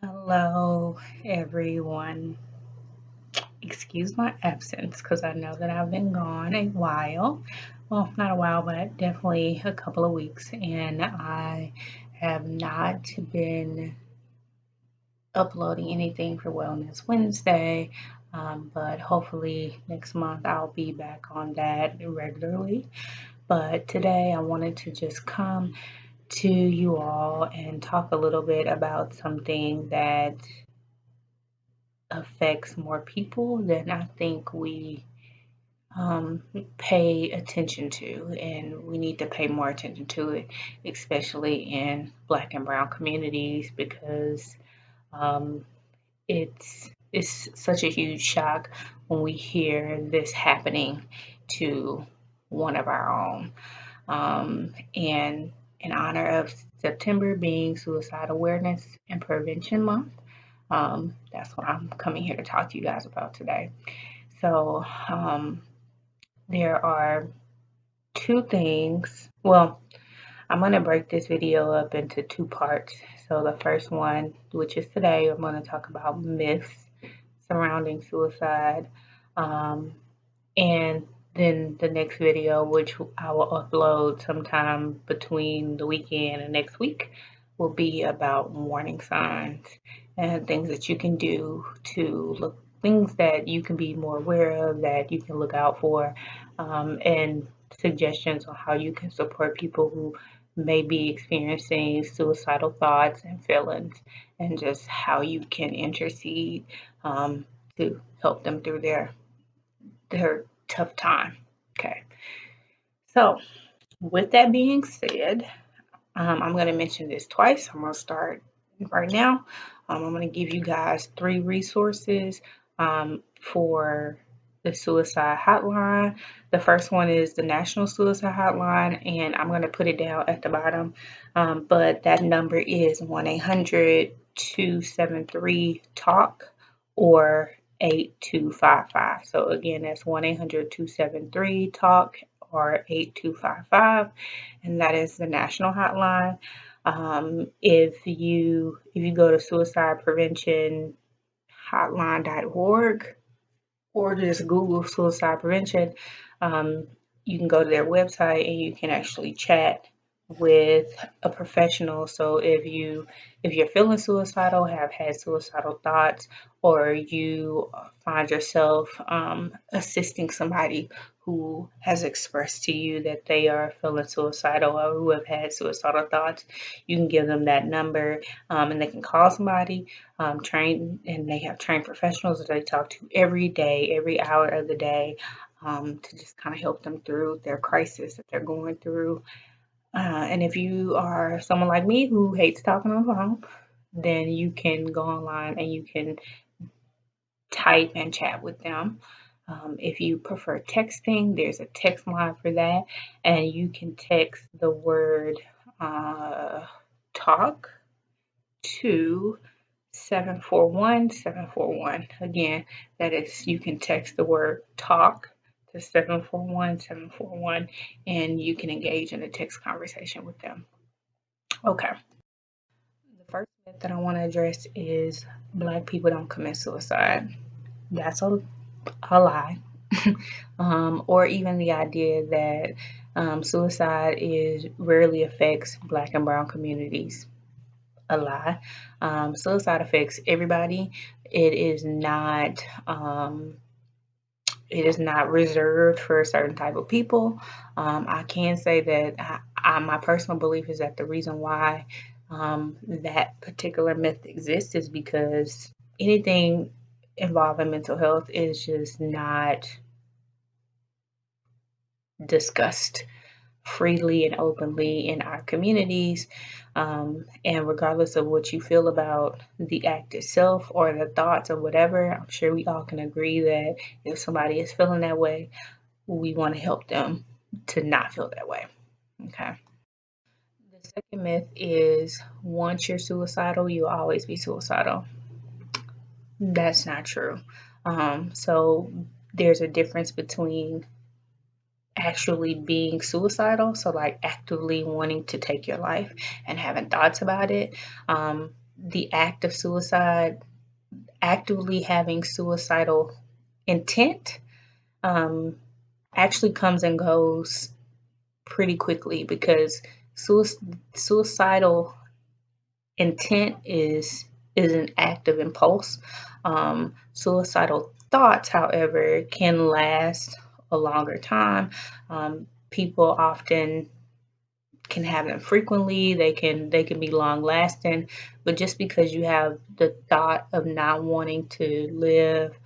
Hello, everyone. Excuse my absence because I know that I've been gone a while. Well, not a while, but definitely a couple of weeks, and I have not been uploading anything for Wellness Wednesday. But hopefully next month I'll be back on that regularly. But today I wanted to just come to you all and talk a little bit about something that affects more people than I think we pay attention to, and we need to pay more attention to it, especially in Black and Brown communities, because um, it's such a huge shock when we hear this happening to one of our own. And in honor of September being Suicide Awareness and Prevention Month, that's what I'm coming here to talk to you guys about today. So, there are two things. Well, I'm going to break this video up into two parts. So, the first one, which is today, I'm going to talk about myths surrounding suicide. Um, and then the next video, which I will upload sometime between the weekend and next week, will be about warning signs and things that you can do to look, things that you can be more aware of, that you can look out for, and suggestions on how you can support people who may be experiencing suicidal thoughts and feelings, and just how you can intercede to help them through their tough time. Okay, so with that being said, I'm going to mention this twice. I'm going to start right now. I'm going to give you guys three resources for the suicide hotline. The first one is the National Suicide Hotline, and I'm going to put it down at the bottom. But that number is 1-800-273-TALK or 8255. So again, that's 1-800-273-TALK or 8255, and that is the national hotline. If you go to suicidepreventionhotline.org or just Google suicide prevention, um, you can go to their website and you can actually chat with a professional. So if you're feeling suicidal, have had suicidal thoughts, or you find yourself assisting somebody who has expressed to you that they are feeling suicidal or who have had suicidal thoughts, you can give them that number, and they can call somebody trained, and they have trained professionals that they talk to every day, every hour of the day, to just kind of help them through their crisis that they're going through. And if you are someone like me who hates talking on the phone, then you can go online and you can type and chat with them. If you prefer texting, there's a text line for that, and you can text the word talk to 741-741. Again, that is, you can text the word talk to 741-741, and you can engage in a text conversation with them. Okay. The first myth that I want to address is Black people don't commit suicide. That's a lie. Or even the idea that suicide is rarely affects Black and Brown communities. A lie. Suicide affects everybody. It is not. It is not reserved for a certain type of people. I can say that my personal belief is that the reason why that particular myth exists is because anything involving mental health is just not discussed freely and openly in our communities. And regardless of what you feel about the act itself or the thoughts or whatever, I'm sure we all can agree that if somebody is feeling that way, we want to help them to not feel that way. Okay. The second myth is once you're suicidal, you'll always be suicidal. That's not true. So there's a difference between actually being suicidal, so like actively wanting to take your life and having thoughts about it, the act of suicide, actively having suicidal intent, um, actually comes and goes pretty quickly because suicidal intent is an act of impulse. Suicidal thoughts, however, can last a longer time. People often can have them frequently. They can be long lasting, but just because you have the thought of not wanting to live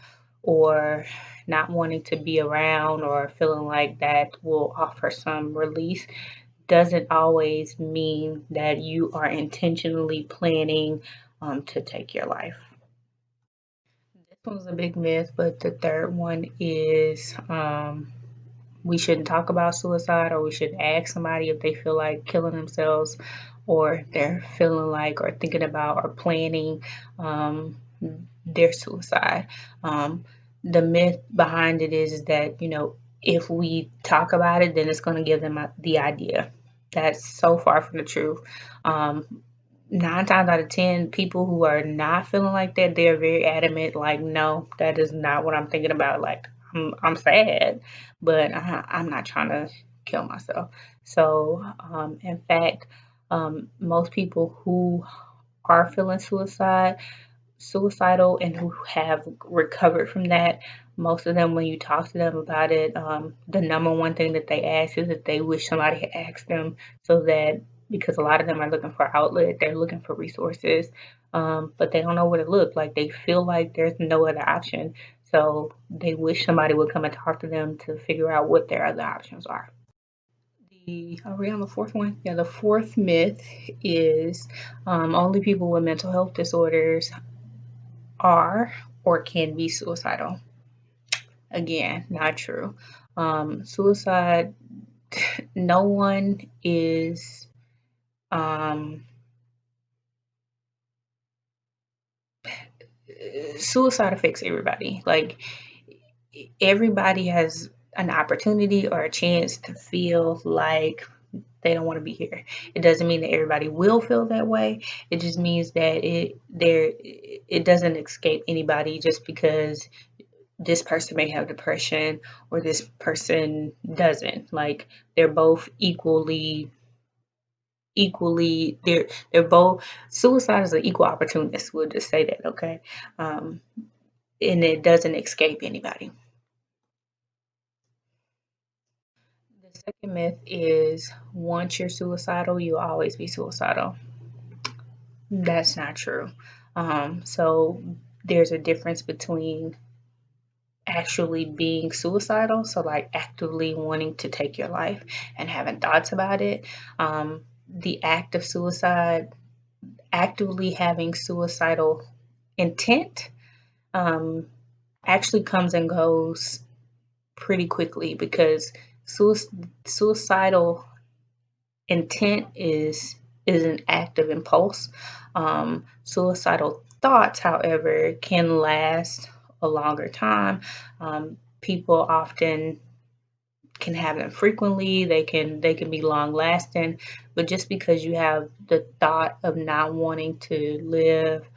or not wanting to be around or feeling like that will offer some release doesn't always mean that you are intentionally planning to take your life. This one's a big myth, but the third one is we shouldn't talk about suicide, or we should ask somebody if they feel like killing themselves, or they're feeling like or thinking about or planning their suicide. Um, the myth behind it is that, if we talk about it, then it's going to give them the idea. That's so far from the truth. Um, 9 times out of 10, people who are not feeling like that, they're very adamant, like, no, that is not what I'm thinking about. Like, I'm sad, but I'm not trying to kill myself. So, in fact, most people who are feeling suicidal and who have recovered from that, most of them, when you talk to them about it, the number one thing that they ask is that they wish somebody had asked them, so that, because a lot of them are looking for outlet, they're looking for resources, but they don't know where to look. Like, they feel like there's no other option. So they wish somebody would come and talk to them to figure out what their other options are. Are we on the fourth one? Yeah, the fourth myth is only people with mental health disorders are or can be suicidal. Again, not true. Suicide, no one is, um, suicide affects everybody. Like, everybody has an opportunity or a chance to feel like they don't want to be here. It doesn't mean that everybody will feel that way. It just means that it doesn't escape anybody just because this person may have depression or this person doesn't. Like, they're both equally they're both, suicide is an equal opportunist. We'll just say that, okay? Um, and it doesn't escape anybody. The second myth is once you're suicidal, you'll always be suicidal. That's not true. So there's a difference between actually being suicidal, so like actively wanting to take your life and having thoughts about it. The act of suicide, actively having suicidal intent, um, actually comes and goes pretty quickly because suicidal intent is an act of impulse. Suicidal thoughts, however, can last a longer time. People often can have them frequently. They can be long lasting, but just because you have the thought of not wanting to live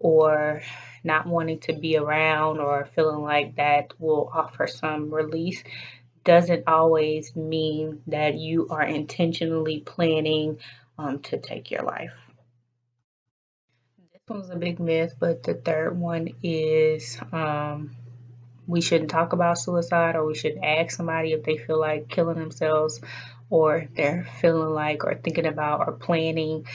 or not wanting to be around or feeling like that will offer some release doesn't always mean that you are intentionally planning to take your life. This one's a big myth, but the third one is we shouldn't talk about suicide, or we should ask somebody if they feel like killing themselves, or they're feeling like or thinking about or planning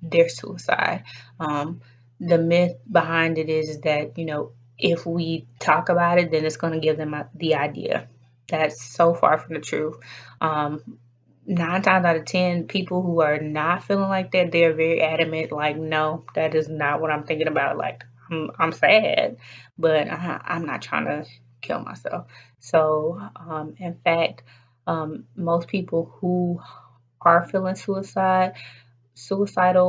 their suicide. Um, the myth behind it is that, if we talk about it, then it's going to give them the idea. That's so far from the truth. Um, 9 times out of 10, people who are not feeling like that, they're very adamant, like, no, that is not what I'm thinking about. Like, I'm sad, but I'm not trying to kill myself. So, in fact, most people who are feeling suicidal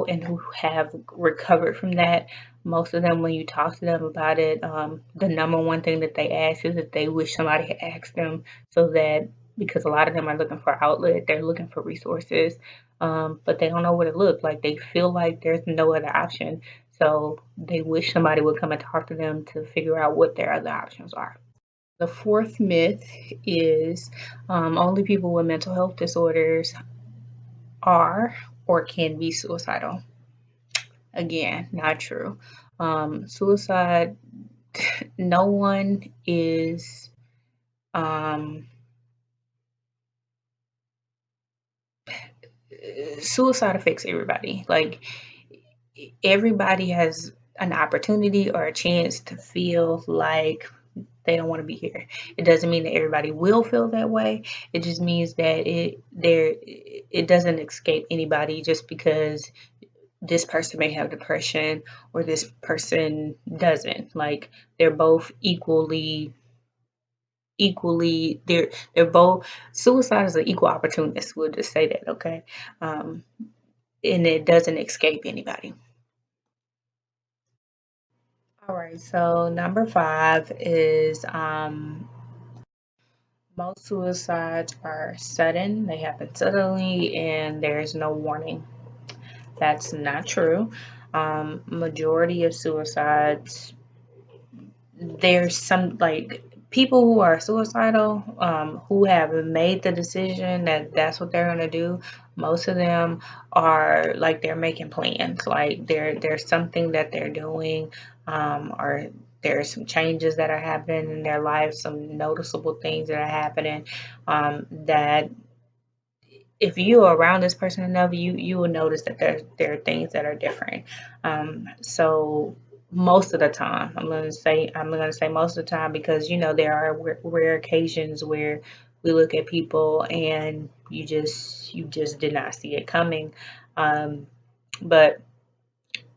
and who have recovered from that, most of them, when you talk to them about it, the number one thing that they ask is that they wish somebody had asked them, so that, because a lot of them are looking for outlet. They're looking for resources, but they don't know where to look. Like they feel like there's no other option. So they wish somebody would come and talk to them to figure out what their other options are. The fourth myth is only people with mental health disorders are or can be suicidal. Again, not true. Suicide, no one is, um, suicide affects everybody. Like, everybody has an opportunity or a chance to feel like they don't want to be here. It doesn't mean that everybody will feel that way. It just means that it doesn't escape anybody just because this person may have depression or this person doesn't. Like they're both equally they're both, suicide is an equal opportunist. We'll just say that, okay? Um, and it doesn't escape anybody. All right, so number five is most suicides are sudden, they happen suddenly, and there's no warning. That's not true. Majority of suicides, there's some like people who are suicidal, who have made the decision that that's what they're gonna do. Most of them are like they're making plans, like there's something that they're doing, or there's some changes that are happening in their life, some noticeable things that are happening, that if you are around this person enough, you will notice that there are things that are different. So most of the time, I'm gonna say most of the time, because there are rare occasions where we look at people and you just did not see it coming. But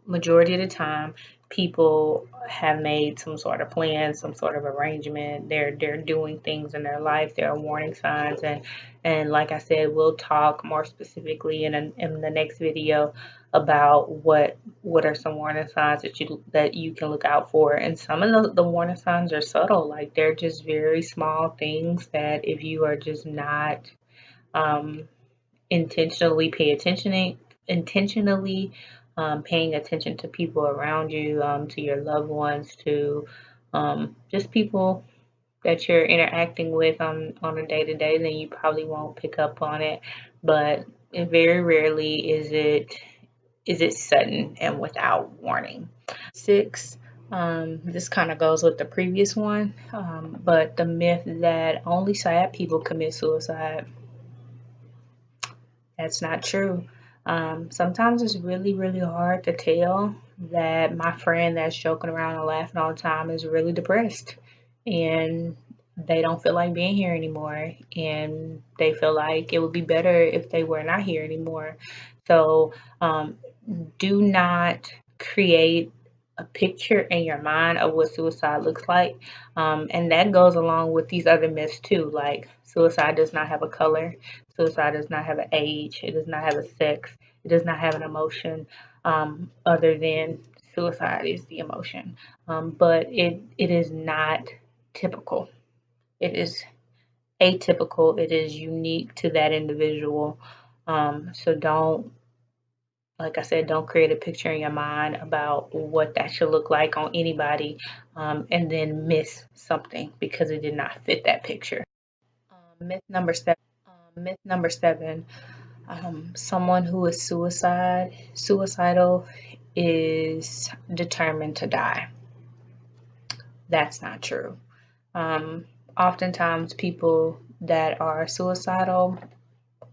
majority of the time people have made some sort of plan, some sort of arrangement. They're doing things in their life. There are warning signs, and like I said, we'll talk more specifically in the next video about what are some warning signs that you can look out for. And some of the warning signs are subtle, like they're just very small things that if you are just not um, intentionally pay attention intentionally paying attention to people around you, to your loved ones, to just people that you're interacting with on a day to day, then you probably won't pick up on it. But very rarely is it sudden and without warning. Six, this kind of goes with the previous one, but the myth that only sad people commit suicide. That's not true. Sometimes it's really, really hard to tell that my friend that's joking around and laughing all the time is really depressed and they don't feel like being here anymore and they feel like it would be better if they were not here anymore. So do not create a picture in your mind of what suicide looks like. And that goes along with these other myths too, like suicide does not have a color, suicide does not have an age, it does not have a sex, it does not have an emotion, other than suicide is the emotion. But it is not typical. It is atypical. It is unique to that individual. So don't, like I said, don't create a picture in your mind about what that should look like on anybody, and then miss something because it did not fit that picture. Myth number seven. Someone who is suicidal is determined to die. That's not true. Oftentimes, people that are suicidal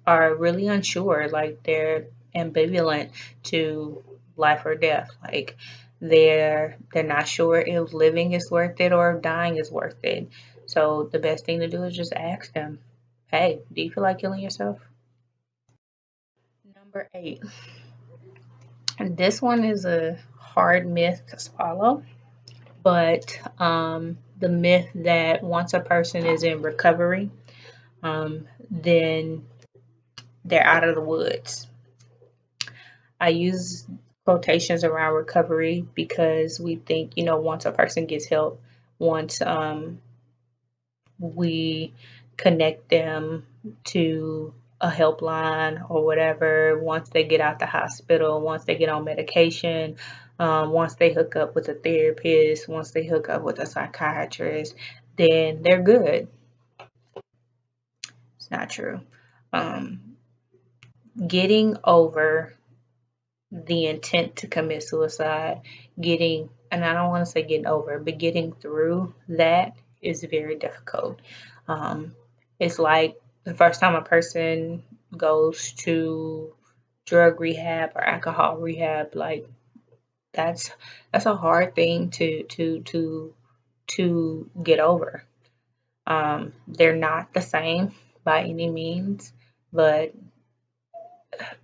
are really unsure, like they're ambivalent to life or death. Like they're not sure if living is worth it or if dying is worth it. So the best thing to do is just ask them, "Hey, do you feel like killing yourself?" Number eight. And this one is a hard myth to swallow, but the myth that once a person is in recovery, then they're out of the woods. I use quotations around recovery because we think, once a person gets help, once we connect them to a helpline or whatever once they get out the hospital, once they get on medication, once they hook up with a therapist, once they hook up with a psychiatrist, then they're good. It's not true. Um, Getting over the intent to commit suicide, and I don't want to say getting over, but getting through that is very difficult. Um, it's like the first time a person goes to drug rehab or alcohol rehab, like that's that's a hard thing to get over. They're not the same by any means, but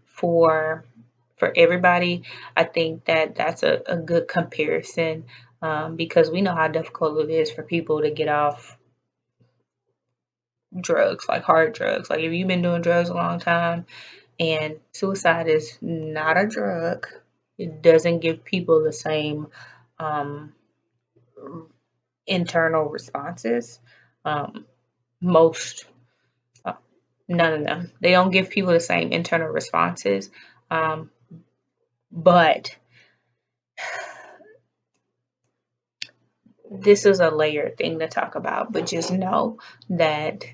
for for everybody, I think that that's a good comparison, because we know how difficult it is for people to get off drugs, like hard drugs. Like if you've been doing drugs a long time and suicide is not a drug, it doesn't give people the same um, internal responses. Um, most, uh, none of them. They don't give people the same internal responses. Um, but this is a layered thing to talk about, but just know that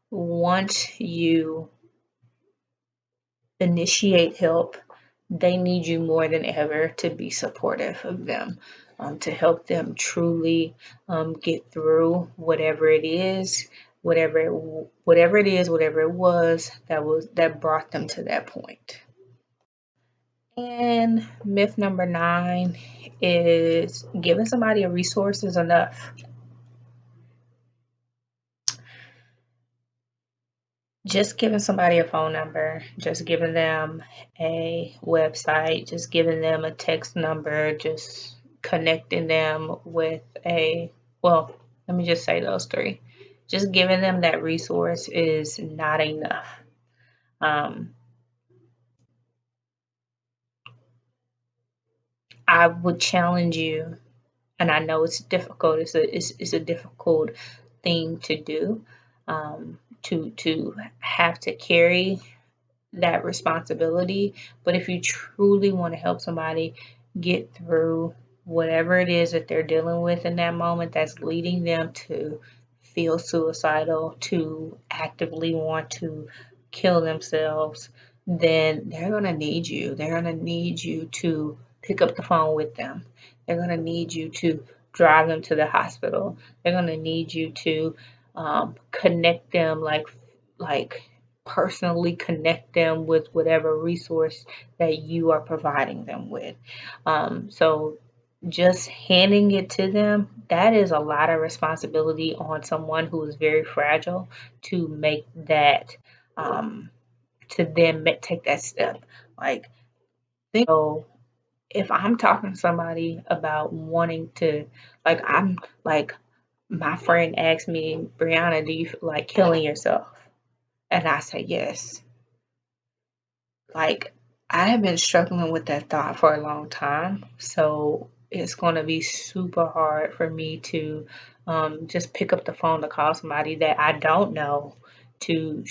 once you initiate help, they need you more than ever to be supportive of them, to help them truly get through whatever it is, whatever it was that brought them to that point. And myth number 9 is giving somebody a resource is enough. Just giving somebody a phone number, just giving them a website, just giving them a text number, just connecting them with well, let me just say those 3. Just giving them that resource is not enough. I would challenge you, and I know it's difficult. It's a difficult thing to do, to have to carry that responsibility. But if you truly want to help somebody get through whatever it is that they're dealing with in that moment that's leading them to feel suicidal, to actively want to kill themselves, then they're going to need you. They're going to need you to pick up the phone with them. They're going to need you to drive them to the hospital. They're going to need you to connect them, like personally connect them with whatever resource that you are providing them with. So just handing it to them, that is a lot of responsibility on someone who is very fragile to make that, to then take that step. Like, so if I'm talking to somebody about wanting to, I'm like, my friend asked me, Brianna, do you feel like killing yourself? And I say, yes. Like, I have been struggling with that thought for a long time. So it's going to be super hard for me to just pick up the phone to call somebody that I don't know to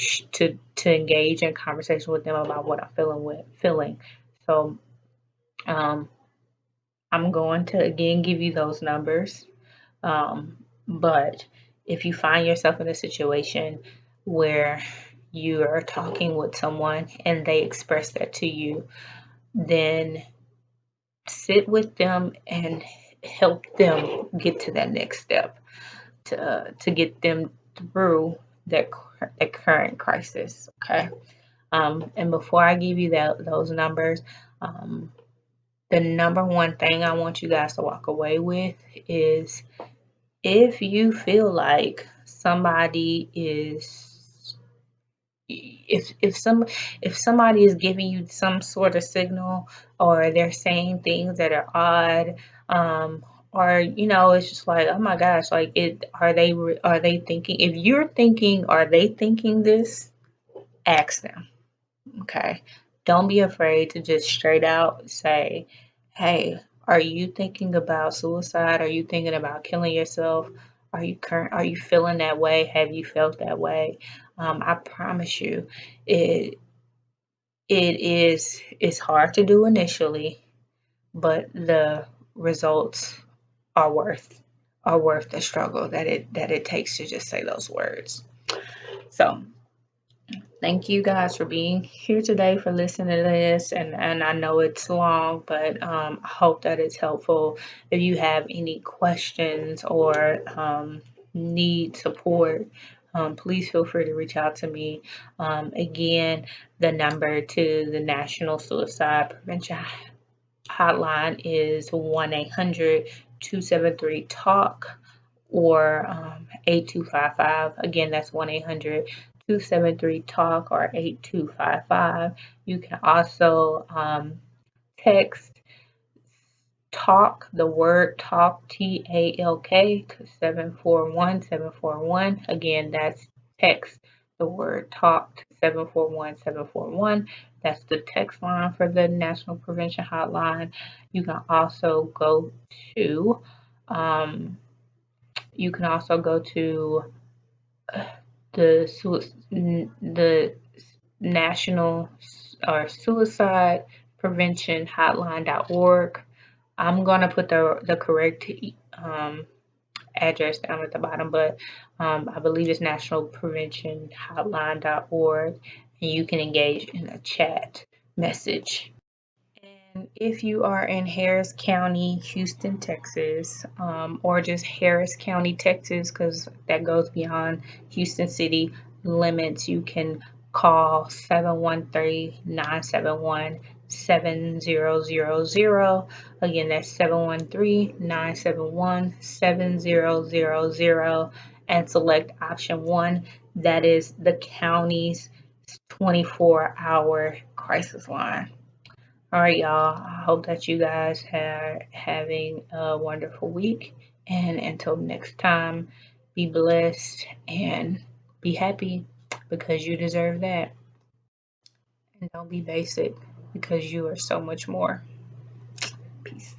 engage in conversation with them about what I'm feeling. So um, I'm going to again give you those numbers. But if you find yourself in a situation where you are talking with someone and they express that to you, then sit with them and help them get to that next step to get them through that current crisis. Okay. And before I give you those numbers, the number one thing I want you guys to walk away with is if you feel like somebody is if somebody is giving you some sort of signal or they're saying things that are odd, or it's just like, oh my gosh, like are they thinking, if you're thinking are they thinking this, ask them. Okay, don't be afraid to just straight out say, hey, are you thinking about suicide? Are you thinking about killing yourself? Are you feeling that way? Have you felt that way? I promise you, it it's hard to do initially, but the results are worth the struggle that it takes to just say those words. So thank you guys for being here today, for listening to this. And I know it's long, but I hope that it's helpful. If you have any questions or need support, please feel free to reach out to me. Again, the number to the National Suicide Prevention Hotline is 1-800-273-TALK or 8255. Again, that's 1-800-273-TALK or 8255. You can also text TALK, the word TALK, TALK, to 741-741. Again, that's text the word TALK to 741-741. That's the text line for the National Prevention Hotline. You can also go to um, the National or Suicide Prevention Hotline.org. I'm gonna put the correct address down at the bottom, but I believe it's National Prevention Hotline.org, and you can engage in a chat message. And if you are in Harris County, Houston, Texas, or just Harris County, Texas, because that goes beyond Houston city limits, you can call 713-971-7000. Again, that's 713-971-7000 and select option 1. That is the county's 24-hour crisis line. All right, y'all. I hope that you guys are having a wonderful week. And until next time, be blessed and be happy because you deserve that. And don't be basic because you are so much more. Peace.